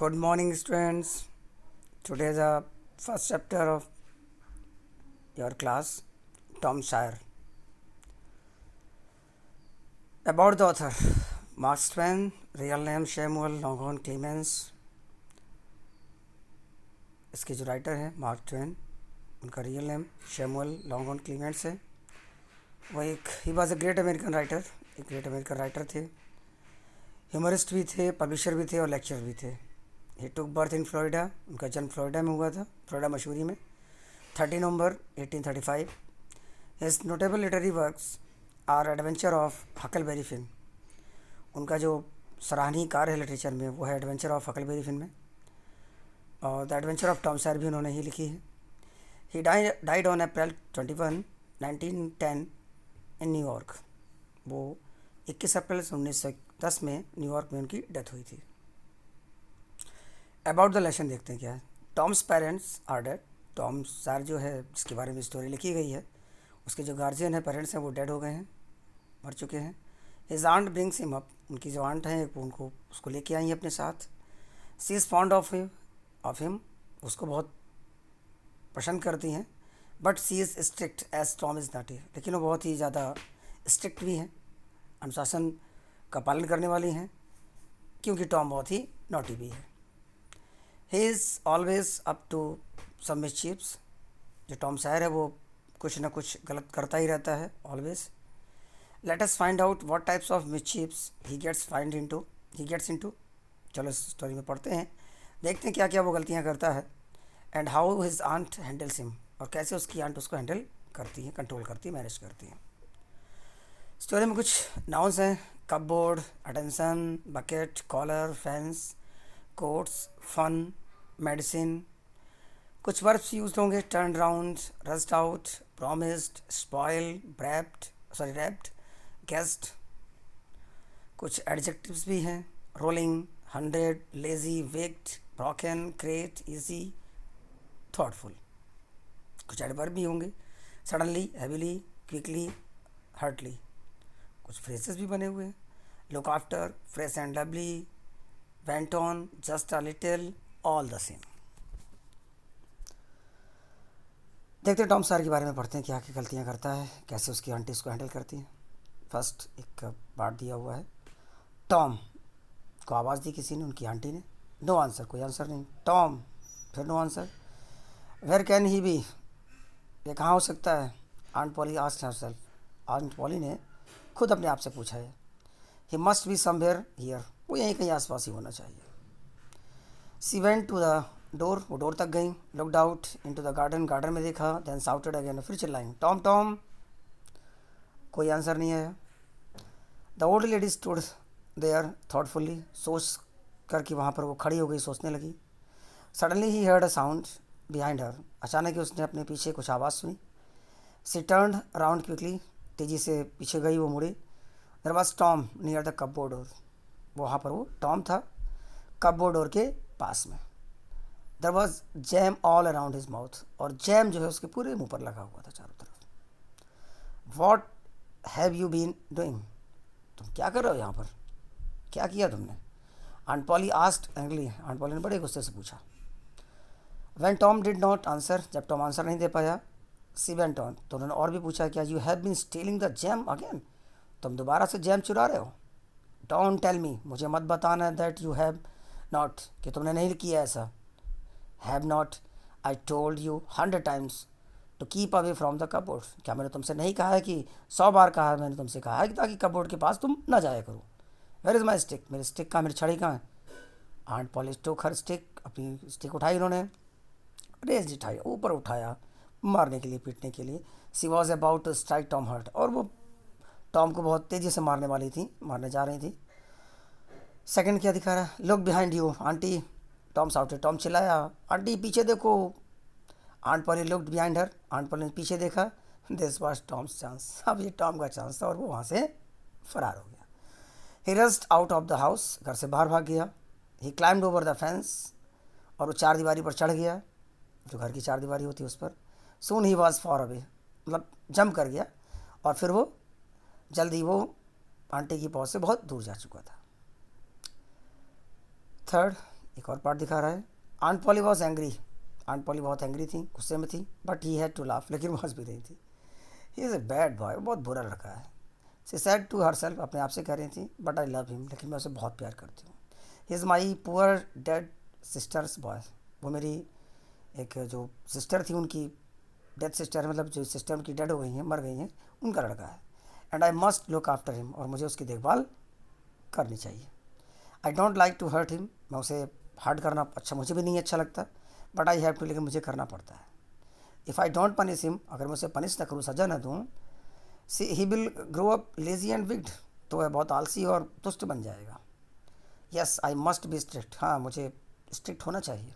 Good morning, students. Today is the first chapter of your class, Tom Sawyer. About the author, Mark Twain, real name Samuel Longhorn Clemens. इसके जो writer हैं mark Twain, उनका real name Samuel Longhorn क्लीमेंट्स है. वो he was a great American writer, एक great American writer थे, humourist भी थे, पब्लिशर भी थे और लेक्चर भी थे. ही टुक बर्थ इन फ्लोरिडा, उनका जन्म फ्लोरिडा में हुआ था, फ्लोरिडा मशूरी में, 30 नवंबर 1835. His notable literary works are adventure of Huckleberry Finn. उनका जो सराहनीय कार्य है लिटरेचर में वो है एडवेंचर ऑफ हकलबेरी फिन में, और the adventure of Tom Sawyer भी उन्होंने ही लिखी है. He died on April 21, 1910 in New York. वो 21 अप्रैल 1910 में न्यूयॉर्क में उनकी डेथ हुई थी. अबाउट द लेसन देखते हैं क्या है. Tom's parents are dead. Tom Sawyer जो है जिसके बारे में स्टोरी लिखी गई है, उसके जो गार्जियन है, पेरेंट्स हैं, वो डेड हो गए हैं, मर चुके हैं. His aunt brings him up. उनकी जो आंट हैं उनको उसको लेके आई हैं अपने साथ. She is fond of him. उसको बहुत पसंद करती हैं. But she is strict as Tom is naughty. लेकिन वो बहुत ही ज़्यादा स्ट्रिक्ट भी हैं, अनुशासन का पालन करने वाली हैं, क्योंकि टॉम बहुत ही नॉटी भी है. He is always up to some mischiefs. जो टॉम सायर है वो कुछ ना कुछ गलत करता ही रहता है always. Let us find out what types of mischiefs he gets into. चलो इस स्टोरी में पढ़ते हैं, देखते हैं क्या क्या वो गलतियाँ करता है. And how his aunt handles him. और कैसे उसकी आंट उसको हैंडल करती है, कंट्रोल करती है, मैनेज करती है. स्टोरी में कुछ नाउन्स हैं: cupboard, attention, bucket, collar, fence, coats, fun, medicine. कुछ वर्ब्स यूज होंगे: turn round, rust out, promised, spoil, wrapped, guest. कुछ एडजेक्टिव्स भी हैं: rolling, 100, lazy, wicked, broken, great, easy, thoughtful. कुछ एडवर्ब भी होंगे: सडनली, हैवीली, क्विकली, हर्टली. कुछ phrases भी बने हुए हैं: look after, fresh and lovely, went on, just a little, all the same. देखते हैं टॉम सायर के बारे में, पढ़ते हैं क्या क्या गलतियाँ करता है, कैसे उसकी आंटी उसको हैंडल करती है. फर्स्ट एक पार्ट दिया हुआ है. टॉम को आवाज़ दी किसी ने, उनकी आंटी ने. नो आंसर, कोई आंसर नहीं. टॉम, फिर no answer. Where can he be. ये कहाँ हो सकता है. Aunt Polly asked herself. Aunt Polly ने खुद अपने आप से पूछा है. He must be somewhere here. वो यहीं कहीं आसपास ही होना चाहिए. She went to the door. वो डोर तक गई. Looked out into the garden. Garden में देखा. Then shouted again. फिर चिल्लाई, टॉम टॉम. कोई आंसर नहीं आया. The old lady stood there thoughtfully. सोच करके वहाँ पर वो खड़ी हो गई, सोचने लगी. Suddenly he heard a sound behind her. अचानक ही उसने अपने पीछे कुछ आवाज़ सुनी. She turned around quickly. तेज़ी से पीछे गई, वो मुड़ी. There was Tom near the cupboard door. वहाँ पर वो टॉम था कपबोर्ड डोर के पास में. There was jam all around his mouth. और जैम जो है उसके पूरे मुंह पर लगा हुआ था चारों तरफ. What have you been doing. तुम क्या कर रहे हो यहाँ पर, क्या किया तुमने. Aunt Polly asked angry. Aunt Polly ने बड़े गुस्से से पूछा. When Tom did not answer. जब टॉम आंसर नहीं दे पाया. She went on. तो उन्होंने और भी पूछा, क्या you have been stealing the jam again. तुम दोबारा से जैम चुरा रहे हो. Don't tell me. मुझे मत बताना दैट यू हैव नॉट, कि तुमने नहीं किया ऐसा. Have not. I told you 100 times to keep away from the cupboard. क्या मैंने तुमसे नहीं कहा है कि 100 बार कहा है मैंने तुमसे कहा है कि ताकि कपबोर्ड के पास तुम ना जाया करो. Where is my stick. मेरी स्टिक कहाँ, मेरी छड़ी कहाँ है. Aunt Polly took her stick. अपनी स्टिक उठाई उन्होंने. रेज उठाई, ऊपर उठाया, मारने के लिए, पीटने के लिए. She was about to strike Tom hurt. और वो टॉम को बहुत तेज़ी से मारने वाली थी, मारने जा रही थी. सेकंड क्या दिखा रहा है. Look behind you auntie. Tom shouted. Tom चिल्लाया, आंटी पीछे देखो. Aunt Polly looked behind her. Aunt Polly ने पीछे देखा. This was Tom's chance. अब ये टॉम का चांस था और वो वहाँ से फरार हो गया. ही rushed out of the house. घर से बाहर भाग गया. ही क्लाइम्ड ओवर द फेंस. और वो चार दीवारी पर चढ़ गया, जो घर की चार दीवारी होती है उस पर. सून ही वॉज फॉर अवे. मतलब जंप कर गया, और फिर वो जल्दी वो आंटी की पहुँच से बहुत दूर जा चुका था. थर्ड, एक और पार्ट दिखा रहा है। Aunt Polly was angry, Aunt Polly बहुत एंग्री थी, गुस्से में थी, but he had to laugh, लेकिन वो हंस भी रही थी। He is a bad boy, बहुत बुरा लड़का है। She said to herself, अपने आप से कह रही थी, बट आई लव हिम, लेकिन मैं उसे बहुत प्यार करती हूँ। He is my poor dead sisters boy, वो मेरी एक जो सिस्टर थी उनकी डेथ सिस्टर, मतलब जो सिस्टर उनकी डेड हो गई हैं, मर गई हैं, उनका लड़का है। And I must look after him, और मुझे उसकी देखभाल करनी चाहिए। I don't like to hurt him, मैं उसे हर्ट करना अच्छा मुझे भी नहीं अच्छा लगता, बट आई हैव टू, लेकिन मुझे करना पड़ता है। If I don't punish him, अगर मैं उसे पनिश ना करूँ, सजा ना दूँ, see he will grow up lazy and wicked, तो वह बहुत आलसी और दुष्ट बन जाएगा। Yes I must be strict, हाँ मुझे स्ट्रिक्ट होना चाहिए।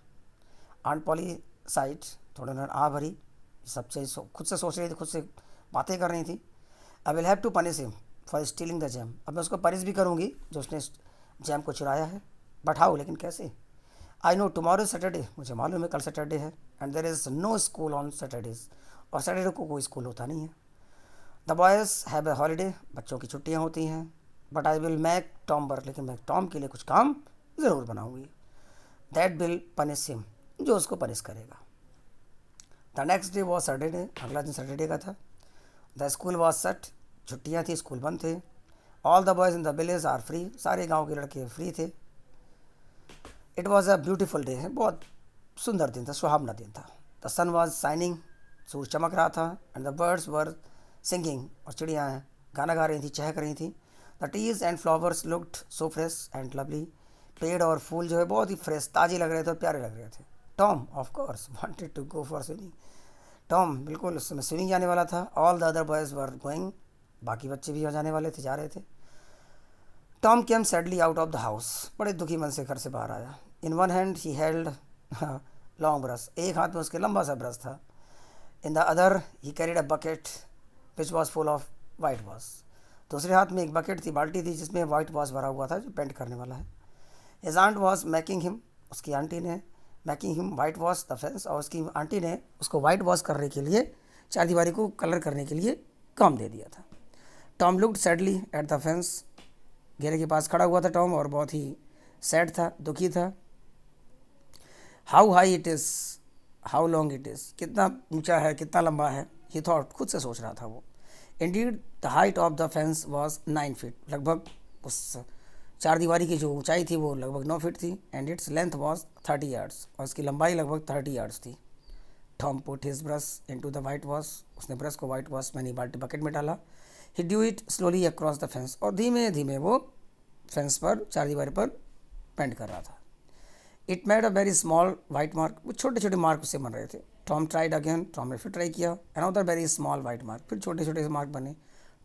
आंट पॉली साइड, थोड़ा उन्होंने आ भरी, सबसे खुद से सोच रही थी, खुद से बातें कर रही थी। I will have to punish him for stealing the jam, अब मैं उसको पनिश भी करूँगी जो उसने जैम को चुराया है, बट हाउ, लेकिन कैसे। आई नो टुमारो सैटरडे, मुझे मालूम है कल सैटरडे है, and there is no school on Saturdays, और सैटरडे को कोई स्कूल होता नहीं है। The boys have a holiday, बच्चों की छुट्टियाँ होती हैं, but I will make Tom work, लेकिन मैं टॉम के लिए कुछ काम ज़रूर बनाऊँगी। दैट विल पनिश हिम, जो उसको पनिश करेगा। The next day was Saturday, अगला दिन सैटरडे का था। द स्कूल वॉज सेट, छुट्टियाँ थी, स्कूल बंद थे। All the boys in the village are free, सारे गाँव के लड़के फ्री थे। It was a beautiful day, है बहुत सुंदर दिन था, सुहावना दिन था। द सन वॉज शाइनिंग, सूरज चमक रहा था। And the birds were singing, और चिड़ियाँ गाना गा रही थी, चहक रही थी। The trees and flowers looked so fresh and lovely, पेड़ और फूल जो है बहुत ही फ्रेश, ताज़े लग रहे थे और प्यारे लग रहे थे। Tom of course wanted to go for swimming, Tom बिल्कुल उस समय स्विमिंग जाने वाला था। All the other boys were going, बाकी बच्चे भी जाने वाले थे, जा रहे थे। Tom came sadly out of the house, बड़े दुखी मन से घर से बाहर आया। In one hand he held long brush, एक हाथ में उसके लंबा सा ब्रश था। In the other he carried a bucket which was full of white wash, दूसरे हाथ में एक बकेट थी, बाल्टी थी, जिसमें वाइट वॉश भरा हुआ था, जो पेंट करने वाला है। His aunt was making him, उसकी आंटी ने making him whitewash the fence, और उसकी आंटी ने उसको वाइट वॉश करने के लिए, चारदीवारी को कलर करने के लिए काम दे दिया था। Tom looked sadly at the fence, घेरे के पास खड़ा हुआ था टॉम, और बहुत ही सैड था, दुखी था। How high it is, how long it is, कितना ऊंचा है, कितना लंबा है, ये थॉट खुद से सोच रहा था वो। Indeed the height of the fence was 9 feet, लगभग उस चार दीवारी की जो ऊंचाई थी वो लगभग 9 फीट थी। And its length was 30 yards, और इसकी लंबाई लगभग 30 यार्ड्स थी। Tom put his brush into the white wash, उसने ब्रश को वाइट वॉश में बाल्टी बकेट में डाला। He drew it slowly across the fence, और धीमे धीमे वो फेंस पर, चार दीवारी पर पेंट कर रहा था। It made a very small white mark, वो छोटे छोटे मार्क उससे बन रहे थे। टॉम ट्राइड अगेन, टॉम ने फिर ट्राई किया। Another very small white mark, फिर छोटे छोटे से मार्क बने।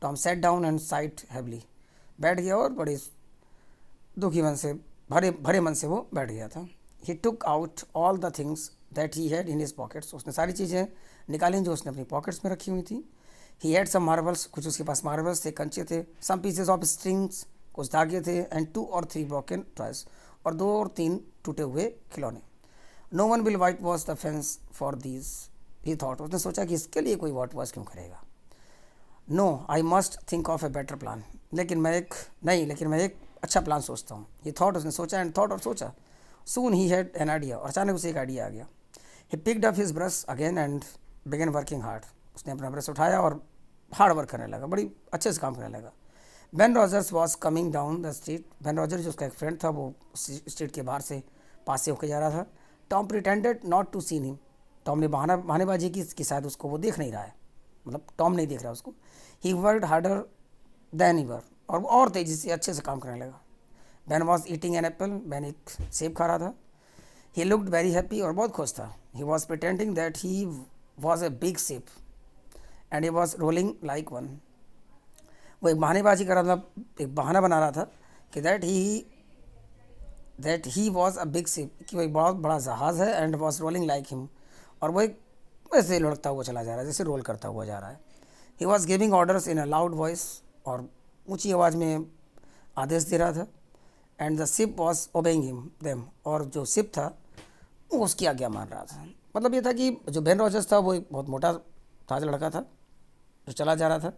Tom set down and side heavily, बैठ गया और बड़े दुखी मन से, भरे भरे मन से वो बैठ गया था। He took out all the things that he had in his pockets, उसने सारी चीज़ें निकाली जो उसने अपनी पॉकेट्स में रखी हुई थी। ही हैड सम मार्बल्स, कुछ उसके पास मार्बल्स थे, कंचे थे। सम पीसेस ऑफ स्ट्रिंग्स, कुछ धागे थे। एंड 2 और 3 ब्रोकन टॉयज, और 2 और 3 टूटे हुए खिलौने। No one will whitewash the fence for these, he thought, उसने सोचा कि इसके लिए कोई वाइट वॉश क्यों करेगा। No I must think of a better plan, लेकिन मैं एक अच्छा प्लान सोचता हूँ, ये थॉट उसने सोचा। एंड थॉट, और सोचा। सून ही हैड एन आइडिया, और अचानक उसे एक आइडिया आ गया। He picked up his brush again and begin working hard, उसने अपना ब्रश उठाया और हार्ड वर्क करने लगा, बड़ी अच्छे से काम करने लगा। Ben Rogers was coming down the street, Ben Roger जो उसका एक फ्रेंड था, वो स्ट्रीट के बाहर से पास से होकर जा रहा था। Tom pretended not to seen him, टॉम ने बहानेबाजी की कि शायद उसको वो देख नहीं रहा है, मतलब टॉम नहीं देख रहा उसको। ही वर्कड हार्डर देन ईवर, और तेज़ी से अच्छे से काम करने लगा। Ban was eating an apple, ban एक सेब खा रहा था। ही लुक्ड वेरी हैप्पी, और बहुत खुश था। He was pretending that he was a big sub and he was rolling like one, वो एक बहानेबाजी कर रहा था, एक बहाना बना रहा था कि that he was a big ship, कि वो एक बहुत बड़ा जहाज़ है। And was rolling like him, और वो एक वैसे लुढ़कता हुआ चला जा रहा है, जैसे रोल करता हुआ जा रहा है। He was giving orders in a loud voice, और ऊंची आवाज़ में आदेश दे रहा था। And the ship was obeying him them, और जो शिप था वो उसकी आज्ञा मान रहा था। मतलब ये था कि जो बेन रॉजर्स था वो एक बहुत मोटा ताजा लड़का था जो चला जा रहा था।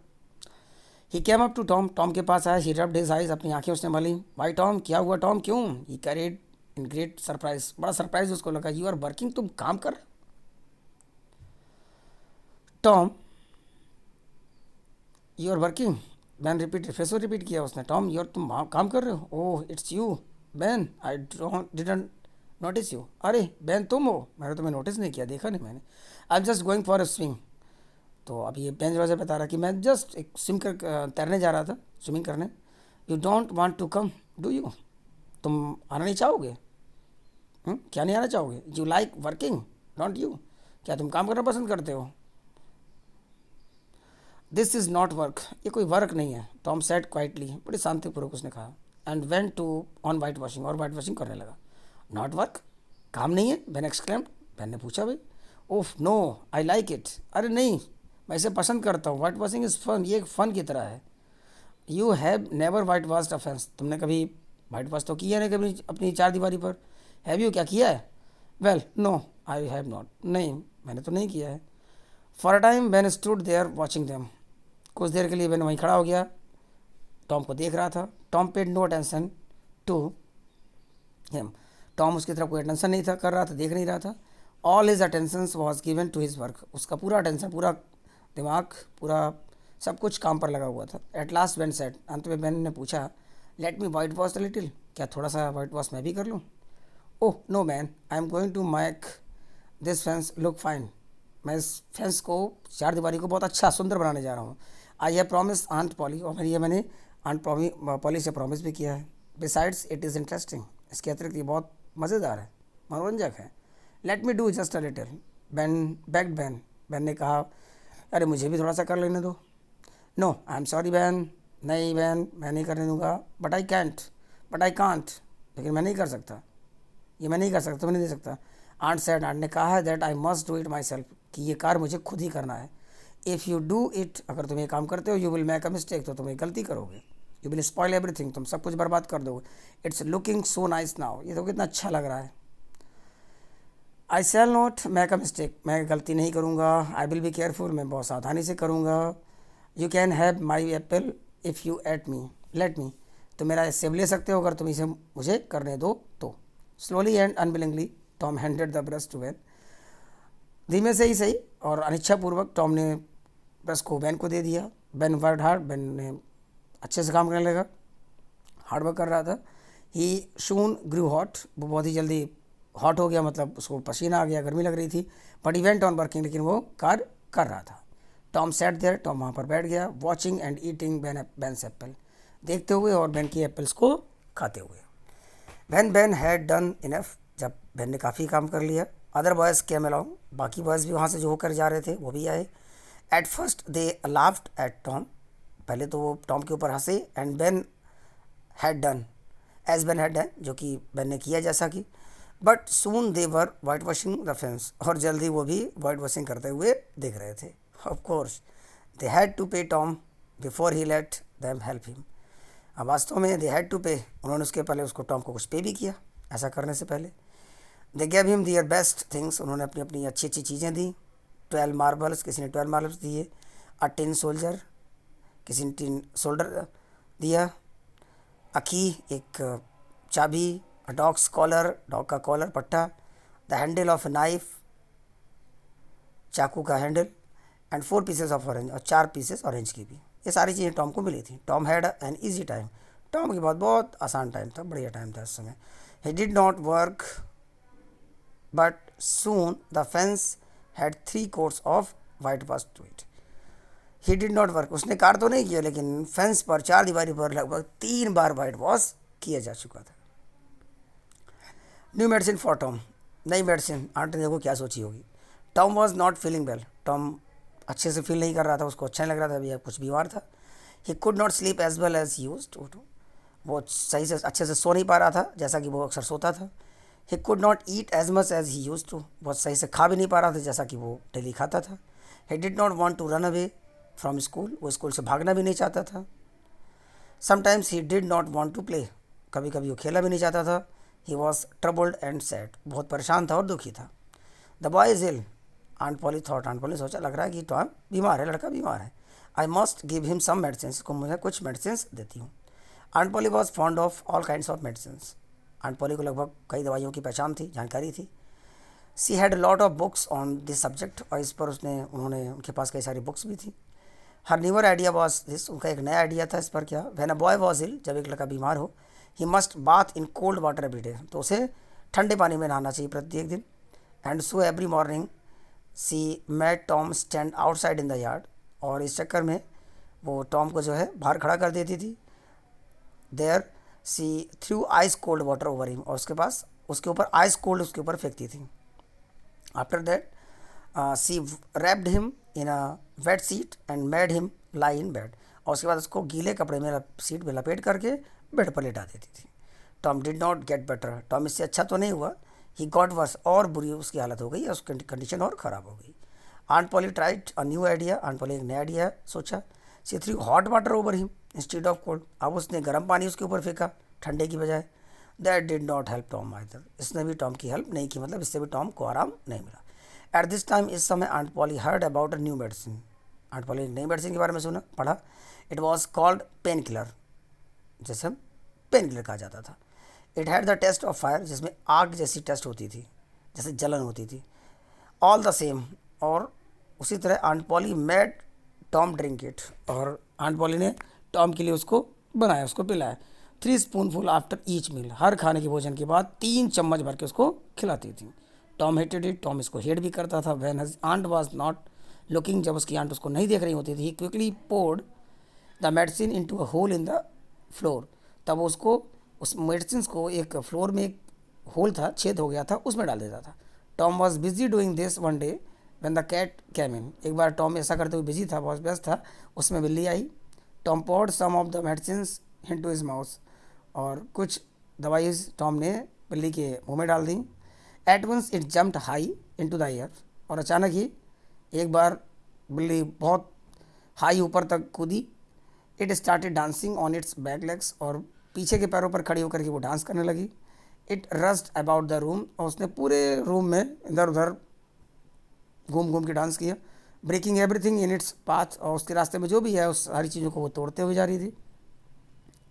He came up to Tom, Tom के पास आया। ही रब्ड हिज आइज, अपनी आंखें उसने मली। वाई टॉम, क्या हुआ टॉम, क्यों? ही कैरिड इन ग्रेट सरप्राइज, बड़ा सरप्राइज उसको लगा। यू आर वर्किंग, तुम काम कर रहे हो? Tom, you are working. Ben repeat, फिर से रिपीट किया उसने, टॉम यू आर, तुम काम कर रहे हो? Oh it's you ban, I don't didn't notice you. अरे बैन तुम हो, मैंने तुम्हें नोटिस नहीं किया, देखा नहीं मैंने। I am just going for a swing. तो अब ये बैन जो है बता रहा कि मैं जस्ट एक स्विम कर तैरने जा रहा था, स्विमिंग करने। You don't want to come do you, तुम आना नहीं चाहोगे? क्या नहीं आना चाहोगे? You like working don't you, क्या तुम काम करना पसंद करते हो? दिस इज़ नॉट वर्क, ये कोई वर्क नहीं है, टॉम सेड क्वाइटली, बड़ी शांतिपूर्वक उसने कहा। And went to on whitewashing, और वाइट वॉशिंग करने लगा। नॉट वर्क, काम नहीं है? बैन एक्सक्लेम्ड, बैन ने पूछा भाई। ओफ नो आई लाइक इट, अरे नहीं मैं इसे पसंद करता हूँ, वाइट वॉशिंग इज़ फन, ये एक फ़न की तरह है। You have never white washed a fence, तुमने कभी वाइट वॉश तो किया नहीं कभी अपनी चार दीवारी पर? हैव यू, क्या किया है? Well no I have not, नहीं मैंने तो नहीं किया है। For a time Ben stood there watching them, कुछ देर के लिए बैन वहीं खड़ा हो गया, टॉम को देख रहा था। Tom paid no attention to him, टॉम उसकी तरफ कोई अटेंशन नहीं था कर रहा था, देख नहीं रहा था। All his attention was given to his work, उसका पूरा अटेंशन, पूरा दिमाग, पूरा सब कुछ काम पर लगा हुआ था। एट लास्ट बैन सेड, अंत में बैन ने पूछा, let me whitewash the little, क्या थोड़ा सा वाइट वॉश मैं भी कर लूँ? Oh no man, I am going to make this fence look fine, मैं इस फेंस को, चार दीवारी को बहुत अच्छा सुंदर बनाने जा रहा हूँ। I have promise aunt Polly, और मैंने आंट पॉली से प्रॉमिस भी किया है। बिसाइड्स इट इज़ इंटरेस्टिंग, इसके अतिरिक्त ये बहुत मज़ेदार है, मनोरंजक है। Let me do just a little, ban bagged ban, ban ने कहा अरे मुझे भी थोड़ा सा कर लेने दो। No I am sorry Ben, नहीं बैन मैं नहीं करने दूंगा। बट आई कांट, लेकिन मैं नहीं कर सकता, ये मैं नहीं कर सकता, मैं नहीं दे सकता। आंट सेड, आंट ने कहा है that I must do it my self, कि ये कार्य मुझे खुद ही करना है। इफ़ यू डू इट, अगर तुम ये काम करते हो, you will make a mistake, तो तुम एक गलती करोगे। यू विल स्पॉइल एवरीथिंग, तुम सब कुछ बर्बाद कर दोगे। It's looking so nice now, ये तो कितना अच्छा लग रहा है। I shall not make a mistake, मैं गलती नहीं करूँगा। आई विल बी केयरफुल, मैं बहुत सावधानी से करूँगा। You can have my Apple if you let me, तो मेरा सेब ले सकते हो अगर तुम इसे मुझे करने दो तो। Slowly and unwillingly Tom handed the brush to Ben, धीमे से ही सही और अनिच्छापूर्वक टॉम ने ब्रश को बैन को दे दिया। बैन वर्ड हार्ड, बैन ने अच्छे से काम करने लगा, हार्ड वर्क कर रहा था। ही शून ग्रू हॉट, वो बहुत ही जल्दी हॉट हो गया, मतलब उसको पसीना आ गया, गर्मी लग रही थी। But he went on working, लेकिन वो कार्य कर रहा था। टॉम सेट देयर, टॉम वहाँ पर बैठ गया। Watching and eating Ben's apple, देखते हुए और बैन की एप्पल्स को खाते हुए। When Ben had done enough, जब बैन ने काफ़ी काम कर लिया। अदर बॉयज़ केम अलोंग, बाकी बॉयज़ भी वहाँ से जो होकर जा रहे थे वो भी आए। At first they laughed at Tom, पहले तो वो टॉम के ऊपर हंसे। And Ben had done as Ben had done, जो कि बैन ने किया जैसा कि। But soon they were white washing the fence, और जल्दी वो भी वाइट वॉशिंग करते हुए दिख रहे थे। Of course they had to pay Tom before he let them help him, अब वास्तव में दे हैड टू पे, उन्होंने उसके पहले उसको टॉम को कुछ पे भी किया ऐसा करने से पहले। They gave him their best things, उन्होंने अपनी अपनी अच्छी अच्छी चीज़ें दी। 12 मार्बल्स, किसी ने 12 मार्बल्स दिए। अ टिन सोल्जर, किसी ने टिन सोल्डर दिया। अ की, एक चाबी। अ डॉग्स कॉलर, डॉग का कॉलर पट्टा। द हैंडल ऑफ नाइफ, चाकू का handle. And 4 pieces of orange, और 4 पीसेस ऑरेंज की भी। ये सारी चीज़ें टॉम को मिली थी। Tom had an easy time, Tom के बाद बहुत आसान टाइम था, बढ़िया टाइम था उस समय। He did not work but soon the fence had 3 coats of white wash to it. He did not work, उसने कार्य तो नहीं किया, लेकिन फेंस पर, चार दीवारी पर लगभग 3 बार वाइट वॉश किया जा चुका था। न्यू मेडिसिन फॉर टॉम, नई मेडिसिन, आंटी ने देखो क्या सोची होगी। Tom was not feeling well, Tom अच्छे से फील नहीं कर रहा था, उसको अच्छा नहीं लग रहा था, अभी कुछ बीमार था। He could not sleep as well as he used to, वो सही से अच्छे से सो नहीं पा रहा था जैसा कि वो अक्सर सोता था। He could not eat as much as he used to, बहुत सही से खा भी नहीं पा रहा था जैसा कि वो डेली खाता था। He did not want to run away from school, वो स्कूल से भागना भी नहीं चाहता था। Sometimes he did not want to play, कभी कभी वो खेला भी नहीं चाहता था। He was troubled and sad, बहुत परेशान था और दुखी था। The boy is ill, aunt Polly thought, aunt Polly सोचा, लग रहा है कि टॉम बीमार है, लड़का बीमार है। I must give him some medicine, इसको मुझे कुछ मेडिसिन देती हूँ। Aunt Polly was fond of all kinds of medicine, aunt Polly को लगभग कई दवाइयों की पहचान थी, जानकारी थी। She had lot of books on this subject, और इस पर उन्होंने उनके पास कई सारी बुक्स भी थी। Her newer idea was this, उनका एक नया आइडिया था इस पर क्या, when a boy was ill, जब एक लड़का बीमार हो, he must bath in cold water every day, तो उसे ठंडे पानी में नहाना चाहिए प्रत्येक दिन। And so every morning she made Tom stand outside in the yard, और इस चक्कर में वो टॉम को जो है बाहर खड़ा कर देती थी। There she threw ice cold water over him, और उसके पास उसके ऊपर आइस कोल्ड उसके ऊपर फेंकती थी। After that she wrapped him in a wet sheet and made him lie in bed, और उसके बाद उसको गीले कपड़े में सीट में लपेट करके बेड पर लेटा देती थी। Tom did not get better, Tom इससे अच्छा तो नहीं हुआ, ही गॉट वर्स, और बुरी उसकी हालत हो गई, उसकी कंडीशन और ख़राब हो गई। Aunt Polly tried a new idea, Aunt Polly एक नया आइडिया सोचा। She threw hot water over him instead of cold, अब उसने गर्म पानी उसके ऊपर फेंका ठंडे की बजाय। That did not help Tom either, इसने भी टॉम की हेल्प नहीं की, मतलब इससे भी टॉम को आराम नहीं मिला। एट दिस टाइम, इस समय aunt Polly heard about a new medicine, aunt Polly नई मेडिसिन के बारे में सुना पढ़ा। It was called pain killer, जैसे हम पेन किलर कहा जाता था। It had the taste of fire, जिसमें आग जैसी टेस्ट होती थी, जैसे जलन होती थी। ऑल द सेम, और उसी तरह aunt Polly made Tom drink it, और आंट पॉली ने टॉम के लिए उसको बनाया, उसको पिलाया। 3 स्पूनफुल आफ्टर ईच मील, हर खाने के भोजन के बाद 3 चम्मच भर के उसको खिलाती थी। टॉम हेटेड इट, टॉम इसको हेट भी करता था। When his aunt was not looking, जब उसकी आंट उसको नहीं देख रही होती थी, quickly poured the medicine into a hole in the floor, तब उसको उस मेडिसिन को एक फ्लोर में एक होल था, छेद हो गया था, उसमें डाल देता था। Tom was busy doing this one day when the cat came in, एक बार टॉम ऐसा करते हुए बिजी था, बहुत व्यस्त था, उसमें बिल्ली आई। Tom poured some of the medicine into his mouth, और कुछ दवाई टॉम ने बिल्ली के मुंह में डाल दी। At once it jumped high into the air, और अचानक ही एक बार बिल्ली बहुत हाई ऊपर तक कूदी। It started dancing on it's back legs, और पीछे के पैरों पर खड़ी होकर के वो डांस करने लगी। It rushed about the room, और उसने पूरे रूम में इधर उधर घूम घूम के डांस किया। Breaking everything in its path, और उसके रास्ते में जो भी है उस सारी चीज़ों को वो तोड़ते हुए जा रही थी।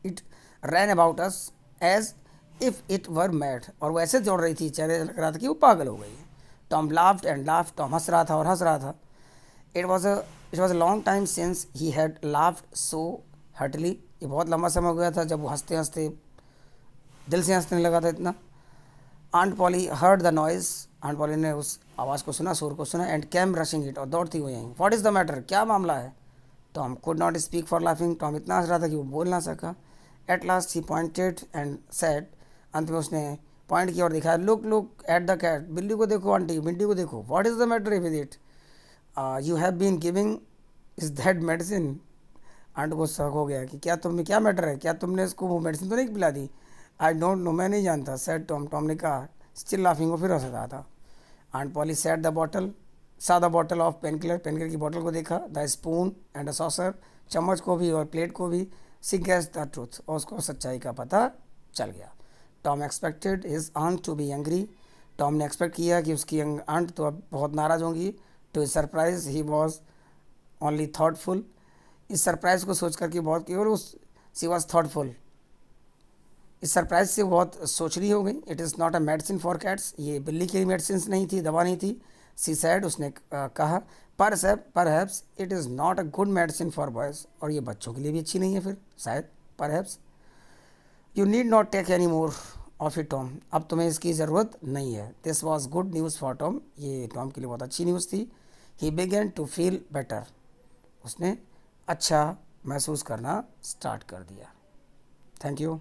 It ran about us as if it were mad, और वो ऐसे दौड़ रही थी, चेहरे लग रहा था कि वो पागल हो गई है। Tom laughed and laughed, Tom हंस रहा था और हंस रहा था। It was a long time since he had laughed so heartily, ये बहुत लंबा समय हो गया था जब वो हंसते हंसते दिल से हंसने लगा था इतना। Aunt Polly heard the noise, aunt Polly ने उस आवाज़ को सुना, शोर को सुना। एंड कैम रशिंग इट, और दौड़ती हुई आई। व्हाट इज़ द मैटर, क्या मामला है? Tom could not speak for laughing, टॉम इतना हंस रहा था कि वो बोल ना सका। At last he pointed and said, अंत में उसने पॉइंट किया और दिखाया, look look at the cat, बिल्ली को देखो आंटी, बिल्ली को देखो। What is the matter with it, you have been giving is that medicine. Aunt को शक हो गया कि क्या मैटर है, क्या तुमने इसको वो मेडिसिन तो नहीं पिला दी? आई डोंट नो, मैं नहीं जानता, सेड टॉम, टॉम ने कहा। स्टिल लाफिंग, वो फिर हंस रहा था। Aunt Polly set the bottle, saw the bottle of painkiller, painkiller की बोतल को देखा। The spoon and a saucer, चम्मच को भी और प्लेट को भी। सी गेस द ट्रूथ, और उसको सच्चाई का पता चल गया। Tom expected his aunt to be angry, Tom ने एक्सपेक्ट किया कि उसकी आंट तो अब बहुत नाराज़ होंगी। To his surprise he was only thoughtful, इस सरप्राइज़ को सोच करके बहुत केवल उस सी वॉज थाटफुल, इस सरप्राइज से बहुत सोचनी हो गई। It is not a medicine for cats, ये बिल्ली की मेडिसिन नहीं थी, दवा नहीं थी। सी सैड, उसने कहा, perhaps it is not a good medicine for boys, और ये बच्चों के लिए भी अच्छी नहीं है फिर शायद, perhaps. You need not take any more of it Tom, अब तुम्हें इसकी ज़रूरत नहीं है। This was good news for Tom, ये टॉम के लिए बहुत अच्छी न्यूज़ थी। He began to feel better, उसने अच्छा महसूस करना स्टार्ट कर दिया। Thank you.